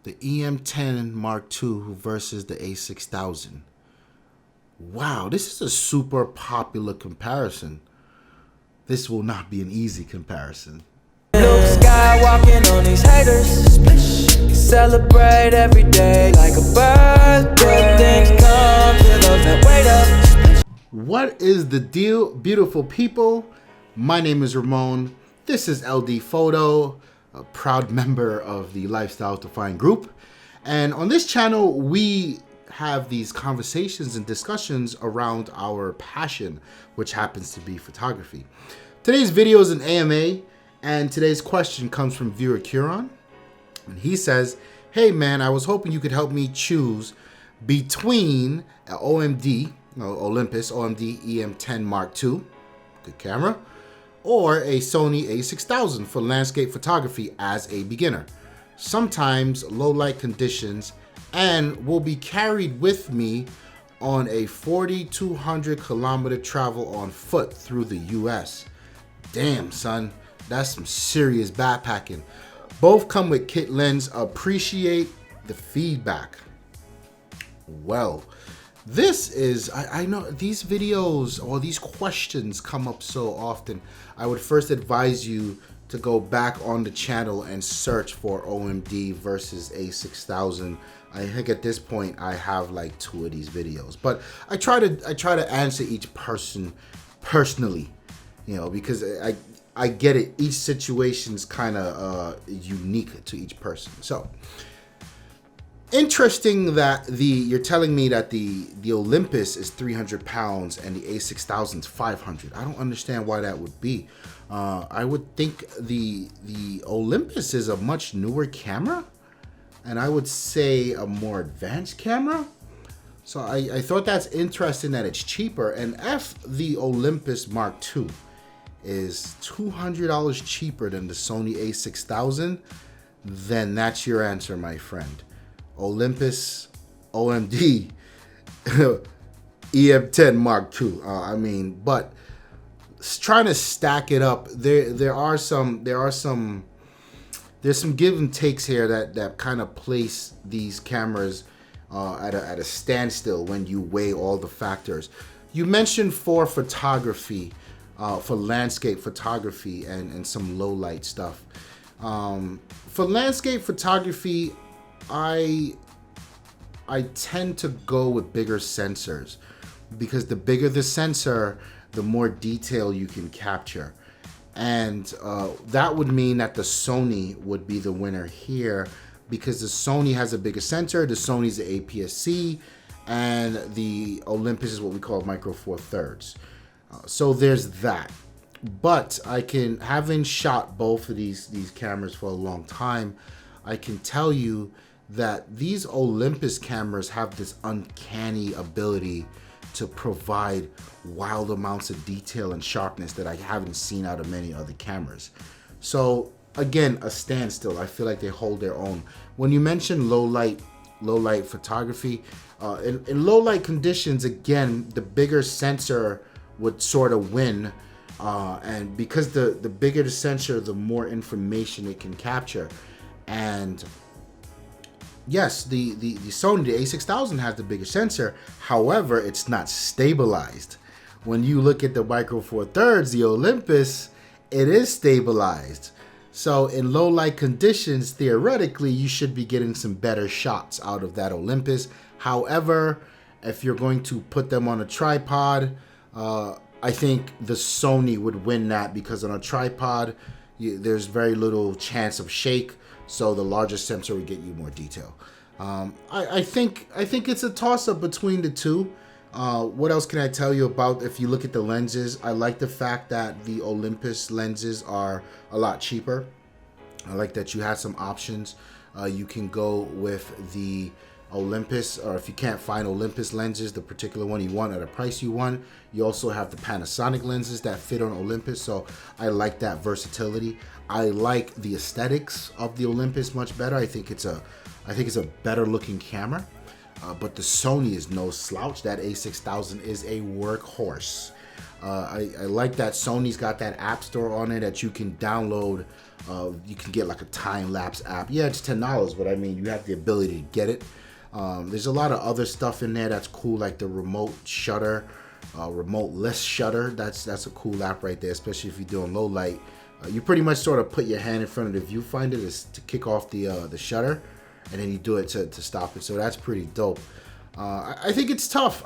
The EM10 Mark II versus the A6000. Wow, this is a super popular comparison. This will not be an easy comparison. Luke Skywalking on these haters. Celebrate every day like a birthday. Things come to those that wait up. What is the deal, beautiful people? My name is Ramon. This is LD Photo, a proud member of the Lifestyle Defined group. And on this channel, we have these conversations and discussions around our passion, which happens to be photography. Today's video is an AMA, and today's question comes from viewer Kieran. And he says, hey man, I was hoping you could help me choose between an Olympus OMD EM10 Mark II, good camera, or a Sony A6000 for landscape photography as a beginner. Sometimes low light conditions, and will be carried with me on a 4,200 kilometer travel on foot through the US. Damn son, that's some serious backpacking. Both come with kit lens. Appreciate the feedback. Well, this is, I know these videos or these questions come up so often. I would first advise you to go back on the channel and search for OMD versus A6000. I think at this point I have like 2 of these videos, but I try to answer each person personally, you know, because I get it. Each situation's kind of unique to each person. So interesting that you're telling me that the Olympus is 300 pounds and the A6000 is 500. I don't understand why that would be. I would think the Olympus is a much newer camera, and I would say a more advanced camera. So I thought that's interesting that it's cheaper. And if the Olympus Mark II is $200 cheaper than the Sony A6000, then that's your answer, my friend. Olympus OMD EM10 Mark II. I mean, but trying to stack it up, there's some give and takes here that kind of place these cameras at a standstill when you weigh all the factors. You mentioned for photography, for landscape photography and some low light stuff. For landscape photography, I tend to go with bigger sensors, because the bigger the sensor, the more detail you can capture. And that would mean that the Sony would be the winner here, because the Sony has a bigger sensor. The Sony's the APS-C, and the Olympus is what we call micro four thirds. So there's that. But having shot both of these cameras for a long time, I can tell you that these Olympus cameras have this uncanny ability to provide wild amounts of detail and sharpness that I haven't seen out of many other cameras. So again, a standstill. I feel like they hold their own. When you mention low light photography, in low light conditions, again, the bigger sensor would sort of win, and because the bigger the sensor, the more information it can capture. And yes, the Sony, the A6000 has the bigger sensor. However, it's not stabilized. When you look at the micro four thirds, the Olympus, it is stabilized. So in low light conditions, theoretically, you should be getting some better shots out of that Olympus. However, if you're going to put them on a tripod, I think the Sony would win that, because on a tripod, there's very little chance of shake. So the larger sensor would get you more detail. I think it's a toss-up between the two. What else can I tell you about? If you look at the lenses, I like the fact that the Olympus lenses are a lot cheaper. I like that you have some options. You can go with the Olympus, or if you can't find Olympus lenses, the particular one you want at a price you want, you also have the Panasonic lenses that fit on Olympus. So I like that versatility. I like the aesthetics of the Olympus much better. I think it's a better looking camera. But the Sony is no slouch. That A6000 is a workhorse. I like that Sony's got that app store on it that you can download You can get like a time-lapse app. Yeah, it's $10, but I mean, you have the ability to get it. There's a lot of other stuff in there that's cool, like the remote shutter, remote-less shutter. That's a cool app right there, especially if you're doing low light. You pretty much sort of put your hand in front of the viewfinder to kick off the shutter, and then you do it to stop it. So that's pretty dope. I think it's tough.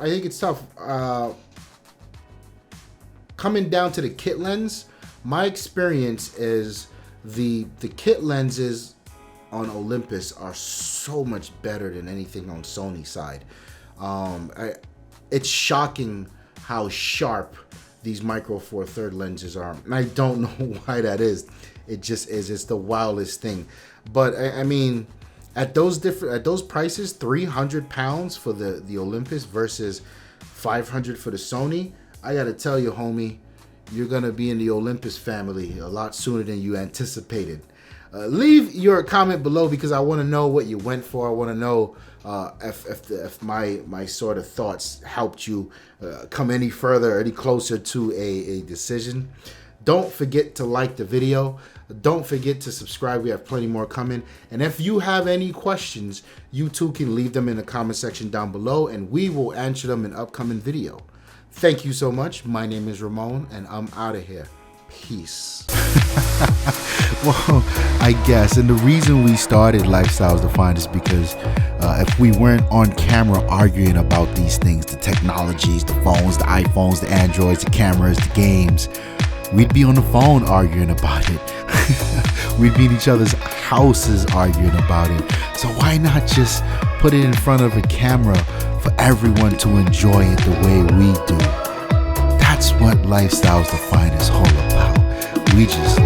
Coming down to the kit lens, my experience is the kit lenses on Olympus are so much better than anything on Sony side. It's shocking how sharp these Micro Four Third lenses are, and I don't know why that is. It just is. It's the wildest thing. But I mean, at those prices, £300 for the Olympus versus $500 for the Sony, I gotta tell you, homie, you're gonna be in the Olympus family a lot sooner than you anticipated. Leave your comment below because I want to know what you went for. I want to know if my sort of thoughts helped you come any further, any closer to a decision. Don't forget to like the video. Don't forget to subscribe. We have plenty more coming. And if you have any questions, you too can leave them in the comment section down below, and we will answer them in an upcoming video. Thank you so much. My name is Ramon, and I'm out of here. Peace. Well, I guess, and the reason we started Lifestyles Defined is because if we weren't on camera arguing about these things, the technologies, the phones, the iPhones, the Androids, the cameras, the games, we'd be on the phone arguing about it. We'd be in each other's houses arguing about it. So why not just put it in front of a camera for everyone to enjoy it the way we do? That's what Lifestyles Defined is all about. We just